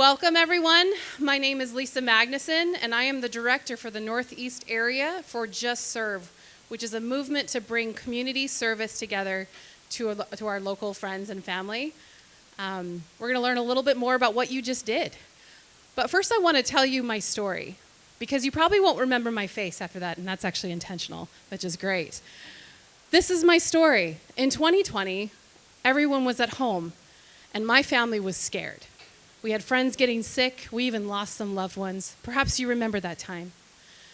Welcome, everyone. My name is Lisa Magnuson, and I am the director for the Northeast area for JustServe, which is a movement to bring community service together to our local friends and family. We're going to learn a little bit more about what you just did. But first, I want to tell you my story, because you probably won't remember my face after that, and that's actually intentional, which is great. This is my story. In 2020, everyone was at home, and my family was scared. We had friends getting sick. We even lost some loved ones. Perhaps you remember that time.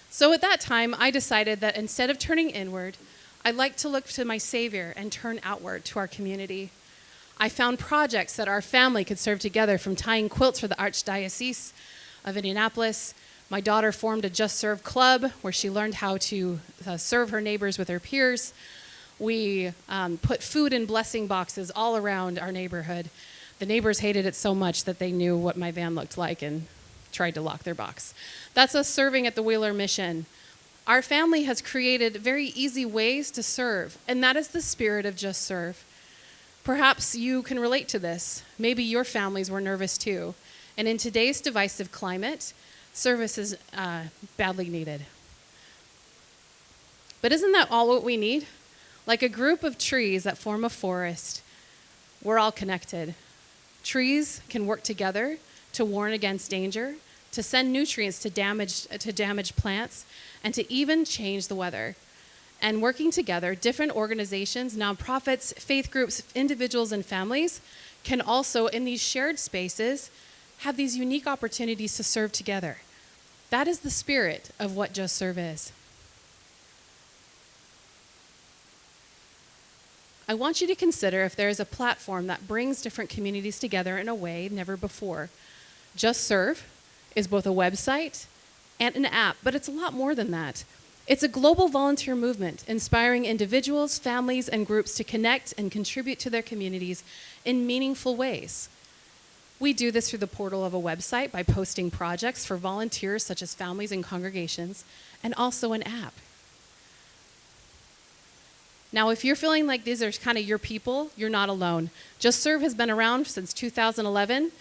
So at that time, I decided that instead of turning inward, I'd like to look to my Savior and turn outward to our community. I found projects that our family could serve together, from tying quilts for the Archdiocese of Indianapolis. My daughter formed a JustServe club where she learned how to serve her neighbors with her peers. We put food in blessing boxes all around our neighborhood. The neighbors hated it so much that they knew what my van looked like and tried to lock their box. That's us serving at the Wheeler Mission. Our family has created very easy ways to serve, and that is the spirit of JustServe. Perhaps you can relate to this. Maybe your families were nervous too. And in today's divisive climate, service is badly needed. But isn't that all what we need? Like a group of trees that form a forest, we're all connected. Trees can work together to warn against danger, to send nutrients to damaged plants, and to even change the weather. And working together, different organizations, nonprofits, faith groups, individuals, and families can also, in these shared spaces, have these unique opportunities to serve together. That is the spirit of what JustServe is. I want you to consider if there is a platform that brings different communities together in a way never before. JustServe is both a website and an app, but it's a lot more than that. It's a global volunteer movement inspiring individuals, families, and groups to connect and contribute to their communities in meaningful ways. We do this through the portal of a website by posting projects for volunteers such as families and congregations, and also an app. Now, if you're feeling like these are kind of your people, you're not alone. JustServe has been around since 2011,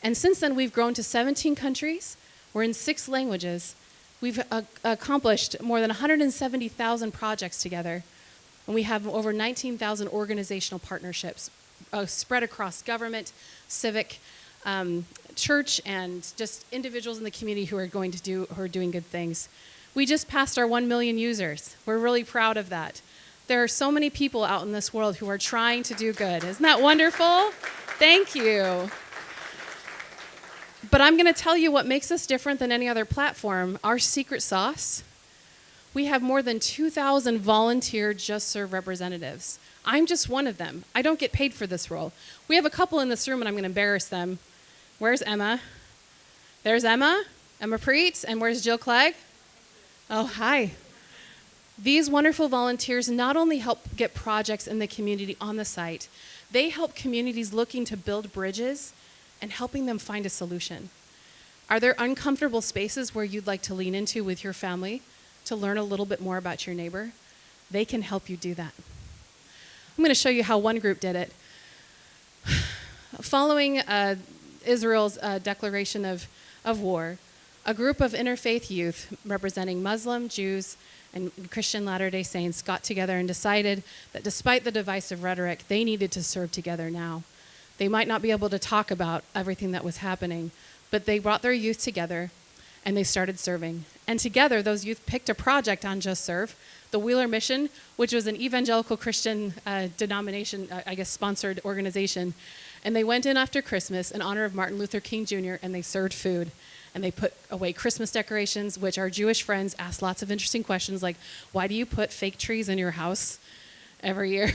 and since then we've grown to 17 countries. We're in 6 languages. We've accomplished more than 170,000 projects together, and we have over 19,000 organizational partnerships spread across government, civic, church, and just individuals in the community who are doing good things. We just passed our 1 million users. We're really proud of that. There are so many people out in this world who are trying to do good. Isn't that wonderful? Thank you. But I'm going to tell you what makes us different than any other platform. Our secret sauce. We have more than 2,000 volunteer JustServe representatives. I'm just one of them. I don't get paid for this role. We have a couple in this room, and I'm going to embarrass them. Where's Emma? There's Emma Preet, and where's Jill Clegg? Oh, hi. These wonderful volunteers not only help get projects in the community on the site, they help communities looking to build bridges and helping them find a solution. Are there uncomfortable spaces where you'd like to lean into with your family to learn a little bit more about your neighbor? They can help you do that. I'm going to show you how one group did it. Following Israel's declaration of war, a group of interfaith youth representing Muslim, Jews, and Christian Latter-day Saints got together and decided that despite the divisive rhetoric, they needed to serve together now. They might not be able to talk about everything that was happening, but they brought their youth together and they started serving. And together, those youth picked a project on JustServe, the Wheeler Mission, which was an evangelical Christian denomination, sponsored organization. And they went in after Christmas in honor of Martin Luther King Jr., and they served food. And they put away Christmas decorations, which our Jewish friends asked lots of interesting questions like, why do you put fake trees in your house every year?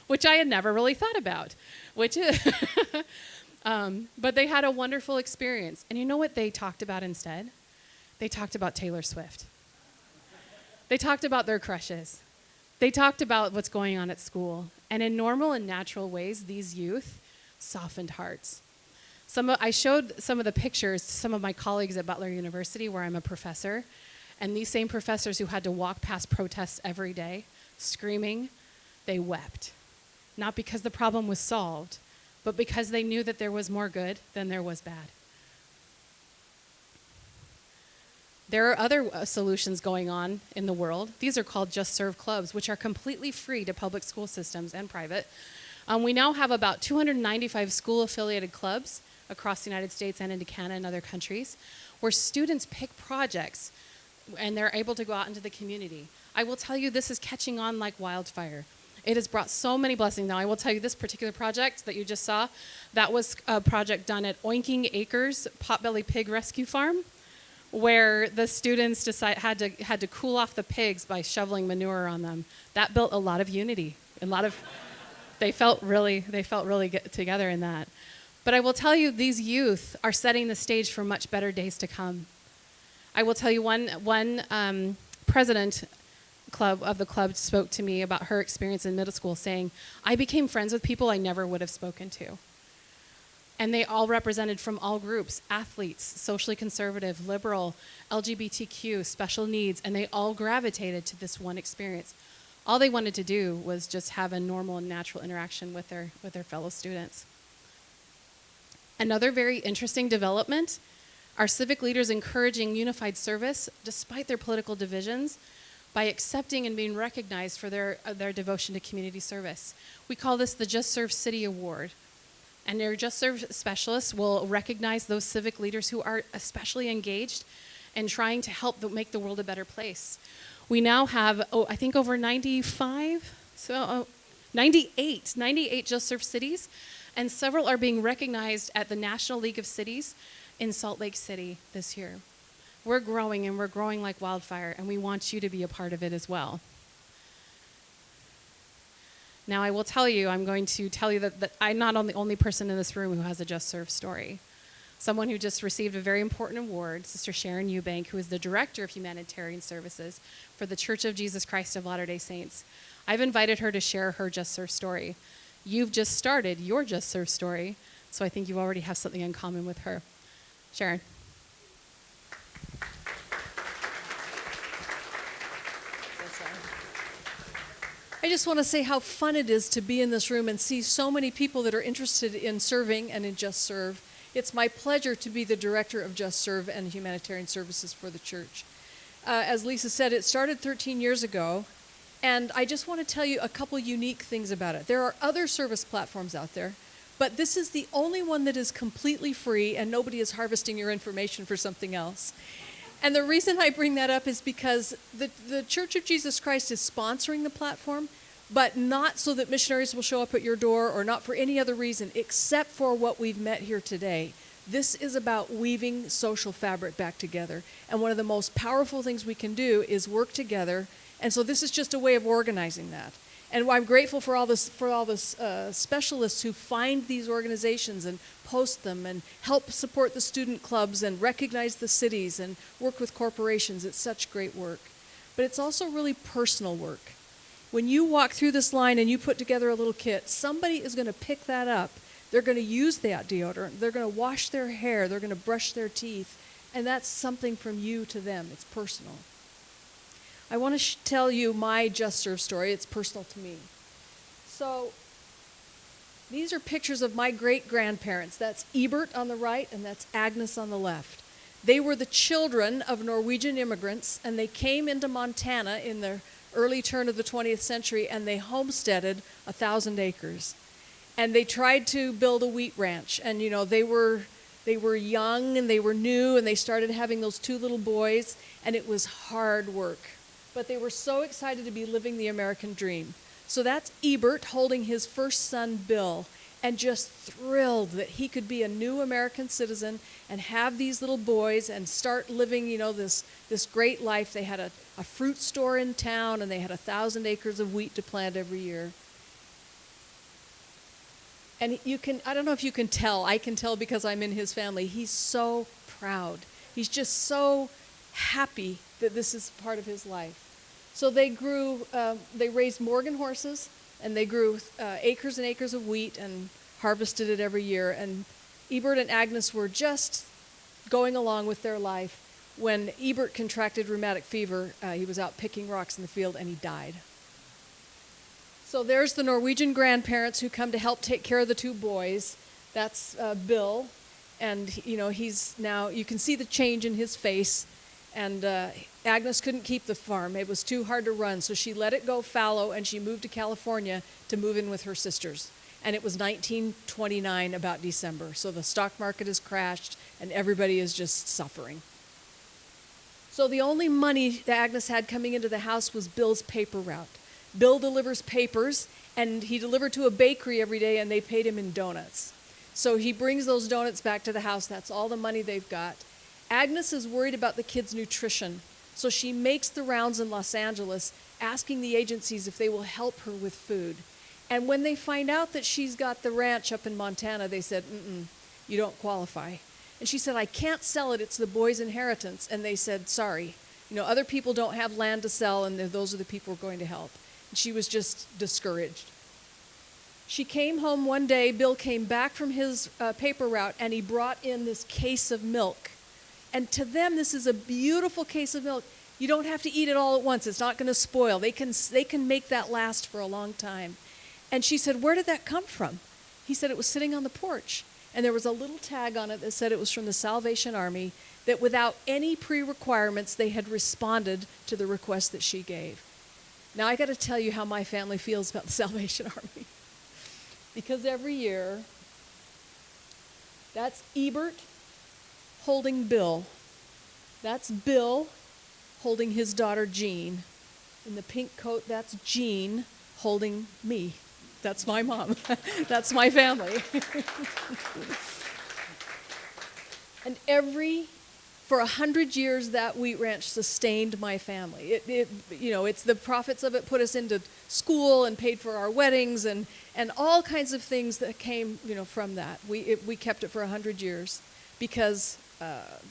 Which I had never really thought about. But they had a wonderful experience. And you know what they talked about instead? They talked about Taylor Swift. They talked about their crushes. They talked about what's going on at school. And in normal and natural ways, these youth softened hearts. I showed some of the pictures to some of my colleagues at Butler University, where I'm a professor, and these same professors who had to walk past protests every day, screaming, they wept. Not because the problem was solved, but because they knew that there was more good than there was bad. There are other solutions going on in the world. These are called JustServe clubs, which are completely free to public school systems and private. We now have about 295 school-affiliated clubs across the United States and into Canada and other countries, where students pick projects and they're able to go out into the community. I will tell you, this is catching on like wildfire. It has brought so many blessings. Now, I will tell you, this particular project that you just saw, that was a project done at Oinking Acres Potbelly Pig Rescue Farm, where the students had to cool off the pigs by shoveling manure on them. That built a lot of unity. They felt really get together in that. But I will tell you, these youth are setting the stage for much better days to come. I will tell you, one president of the club spoke to me about her experience in middle school, saying, I became friends with people I never would have spoken to. And they all represented from all groups: athletes, socially conservative, liberal, LGBTQ, special needs, and they all gravitated to this one experience. All they wanted to do was just have a normal and natural interaction with their fellow students. Another very interesting development are civic leaders encouraging unified service despite their political divisions by accepting and being recognized for their devotion to community service. We call this the JustServe City Award. And their JustServe specialists will recognize those civic leaders who are especially engaged in trying to help make the world a better place. We now have, I think over 98 JustServe cities, and several are being recognized at the National League of Cities in Salt Lake City this year. We're growing, and we're growing like wildfire, and we want you to be a part of it as well. Now, I will tell you, I'm going to tell you that I'm not the only person in this room who has a JustServe story. Someone who just received a very important award, Sister Sharon Eubank, who is the Director of Humanitarian Services for the Church of Jesus Christ of Latter-day Saints. I've invited her to share her JustServe story. You've just started your JustServe story, so I think you already have something in common with her. Sharon. I just want to say how fun it is to be in this room and see so many people that are interested in serving and in JustServe. It's my pleasure to be the director of JustServe and Humanitarian Services for the church. As Lisa said, it started 13 years ago, and I just want to tell you a couple unique things about it. There are other service platforms out there, but this is the only one that is completely free and nobody is harvesting your information for something else. And the reason I bring that up is because the Church of Jesus Christ is sponsoring the platform, but not so that missionaries will show up at your door or not for any other reason except for what we've met here today. This is about weaving social fabric back together. And one of the most powerful things we can do is work together. And so this is just a way of organizing that. And I'm grateful for all the specialists who find these organizations and post them and help support the student clubs and recognize the cities and work with corporations. It's such great work. But it's also really personal work. When you walk through this line and you put together a little kit, somebody is going to pick that up. They're going to use that deodorant. They're going to wash their hair. They're going to brush their teeth. And that's something from you to them. It's personal. I want to tell you my JustServe story. It's personal to me. So these are pictures of my great-grandparents. That's Ebert on the right, and that's Agnes on the left. They were the children of Norwegian immigrants, and they came into Montana in the early turn of the 20th century, and they homesteaded 1,000 acres. And they tried to build a wheat ranch, and they were young, and they were new, and they started having those 2 little boys, and it was hard work. But they were so excited to be living the American dream. So that's Ebert holding his first son, Bill, and just thrilled that he could be a new American citizen and have these little boys and start living, this great life. They had a fruit store in town, and they had 1,000 acres of wheat to plant every year. And I don't know if you can tell, I can tell because I'm in his family, he's so proud. He's just so happy that this is part of his life. So they raised Morgan horses, and they grew acres and acres of wheat and harvested it every year. And Ebert and Agnes were just going along with their life when Ebert contracted rheumatic fever. He was out picking rocks in the field, and he died. So there's the Norwegian grandparents who come to help take care of the 2 boys. That's Bill, and he's now, you can see the change in his face. And Agnes couldn't keep the farm. It was too hard to run, so she let it go fallow, and she moved to California to move in with her sisters. And it was 1929, about December. So the stock market has crashed, and everybody is just suffering. So the only money that Agnes had coming into the house was Bill's paper route. Bill delivers papers, and he delivered to a bakery every day, and they paid him in donuts. So he brings those donuts back to the house. That's all the money they've got. Agnes is worried about the kids' nutrition, so she makes the rounds in Los Angeles, asking the agencies if they will help her with food. And when they find out that she's got the ranch up in Montana, they said, you don't qualify. And she said, I can't sell it, it's the boys' inheritance. And they said, sorry, other people don't have land to sell, and those are the people we're going to help. And she was just discouraged. She came home one day, Bill came back from his paper route, and he brought in this case of milk. And to them, this is a beautiful case of milk. You don't have to eat it all at once. It's not going to spoil. They can make that last for a long time. And she said, where did that come from? He said it was sitting on the porch. And there was a little tag on it that said it was from the Salvation Army, that without any pre-requirements, they had responded to the request that she gave. Now, I got to tell you how my family feels about the Salvation Army. Because every year, that's Ebert holding Bill. That's Bill holding his daughter Jean. In the pink coat, that's Jean holding me. That's my mom. That's my family. And for 100 years, that wheat ranch sustained my family. It's the profits of it put us into school and paid for our weddings and all kinds of things that came, from that. We kept it for 100 years because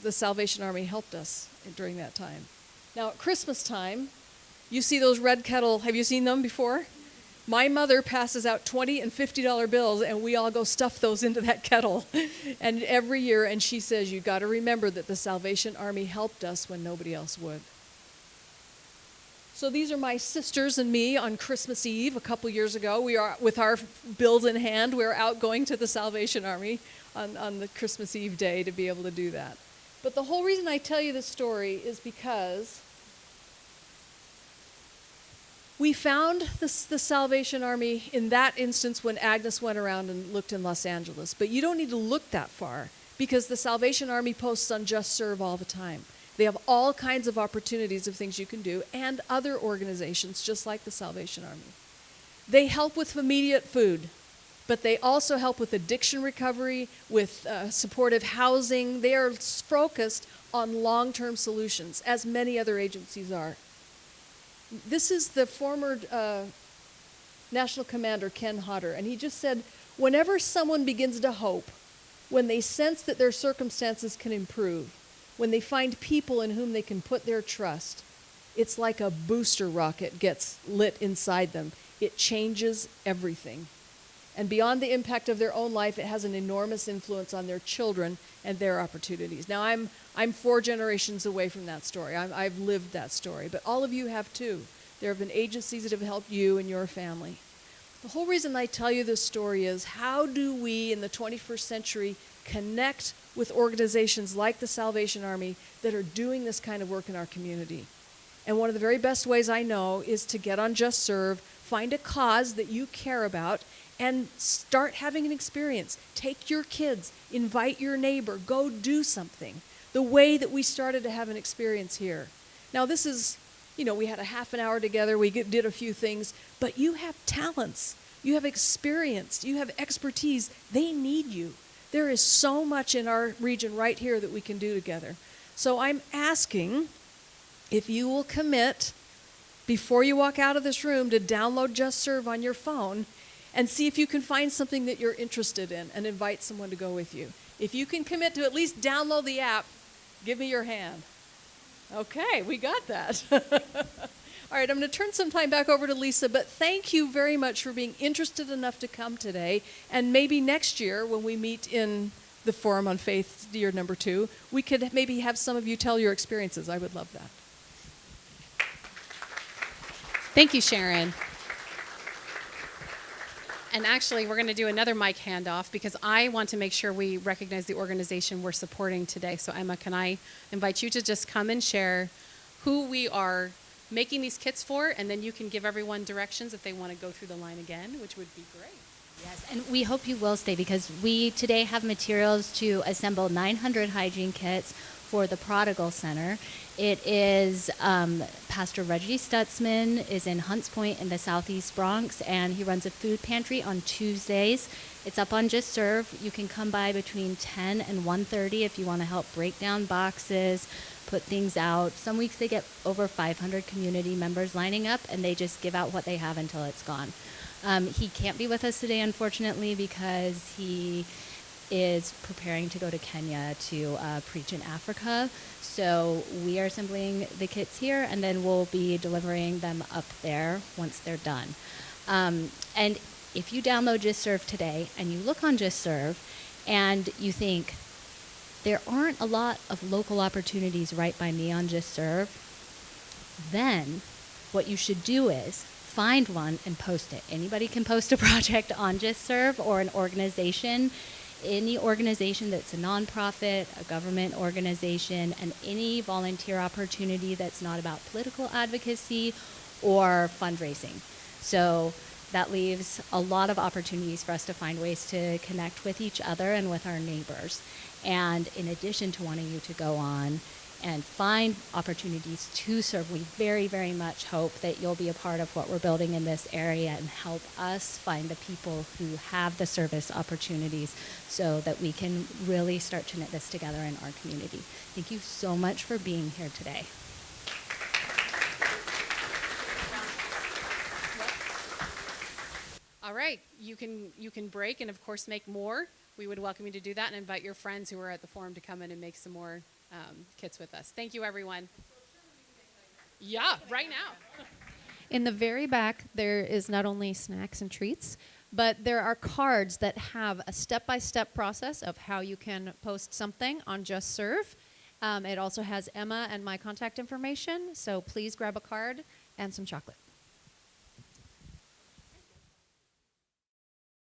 the Salvation Army helped us during that time. Now, at Christmas time, you see those red kettle, have you seen them before? My mother passes out $20 and $50 bills, and we all go stuff those into that kettle. And every year, and she says, you got to remember that the Salvation Army helped us when nobody else would. So these are my sisters and me on Christmas Eve a couple years ago. We are, with our bills in hand, we're out going to the Salvation Army on the Christmas Eve day to be able to do that. But the whole reason I tell you this story is because we found the Salvation Army in that instance when Agnes went around and looked in Los Angeles. But you don't need to look that far because the Salvation Army posts on JustServe all the time. They have all kinds of opportunities of things you can do, and other organizations just like the Salvation Army. They help with immediate food, but they also help with addiction recovery, with supportive housing. They are focused on long-term solutions, as many other agencies are. This is the former National Commander, Ken Hodder, and he just said, whenever someone begins to hope, when they sense that their circumstances can improve, when they find people in whom they can put their trust, it's like a booster rocket gets lit inside them. It changes everything. And beyond the impact of their own life, it has an enormous influence on their children and their opportunities. Now, I'm 4 generations away from that story. I've lived that story, but all of you have too. There have been agencies that have helped you and your family. The whole reason I tell you this story is, how do we in the 21st century connect with organizations like the Salvation Army that are doing this kind of work in our community? And one of the very best ways I know is to get on JustServe, find a cause that you care about, and start having an experience. Take your kids, invite your neighbor, go do something. The way that we started to have an experience here. Now this is, we had a half an hour together, we did a few things, but you have talents, you have experience, you have expertise. They need you. There is so much in our region right here that we can do together. So I'm asking if you will commit before you walk out of this room to download JustServe on your phone and see if you can find something that you're interested in and invite someone to go with you. If you can commit to at least download the app, give me your hand. Okay, we got that. All right, I'm going to turn some time back over to Lisa, but thank you very much for being interested enough to come today. And maybe next year when we meet in the Forum on Faith, year number 2, we could maybe have some of you tell your experiences. I would love that. Thank you, Sharon. And actually, we're going to do another mic handoff because I want to make sure we recognize the organization we're supporting today. So Emma, can I invite you to just come and share who we are making these kits for, and then you can give everyone directions if they want to go through the line again, which would be great. Yes, and we hope you will stay because we today have materials to assemble 900 hygiene kits for the Prodigal Center. It is Pastor Reggie Stutzman is in Hunts Point in the Southeast Bronx, and he runs a food pantry on Tuesdays. It's up on JustServe. You can come by between 10 and 1:30 if you want to help break down boxes, put things out. Some weeks they get over 500 community members lining up, and they just give out what they have until it's gone. He can't be with us today, unfortunately, because he is preparing to go to Kenya to preach in Africa. So we are assembling the kits here, and then we'll be delivering them up there once they're done. And if you download JustServe today and you look on JustServe and you think, there aren't a lot of local opportunities right by me on JustServe, then what you should do is find one and post it. Anybody can post a project on JustServe or an organization. Any organization that's a nonprofit, a government organization, and any volunteer opportunity that's not about political advocacy or fundraising. So that leaves a lot of opportunities for us to find ways to connect with each other and with our neighbors. And in addition to wanting you to go on and find opportunities to serve, we very, very much hope that you'll be a part of what we're building in this area and help us find the people who have the service opportunities so that we can really start to knit this together in our community. Thank you so much for being here today. All right, you can break and of course make more. We would welcome you to do that and invite your friends who are at the forum to come in and make some more kits with us. Thank you, everyone. Yeah, right now. In the very back, there is not only snacks and treats, but there are cards that have a step-by-step process of how you can post something on JustServe. It also has Emma and my contact information, so please grab a card and some chocolate.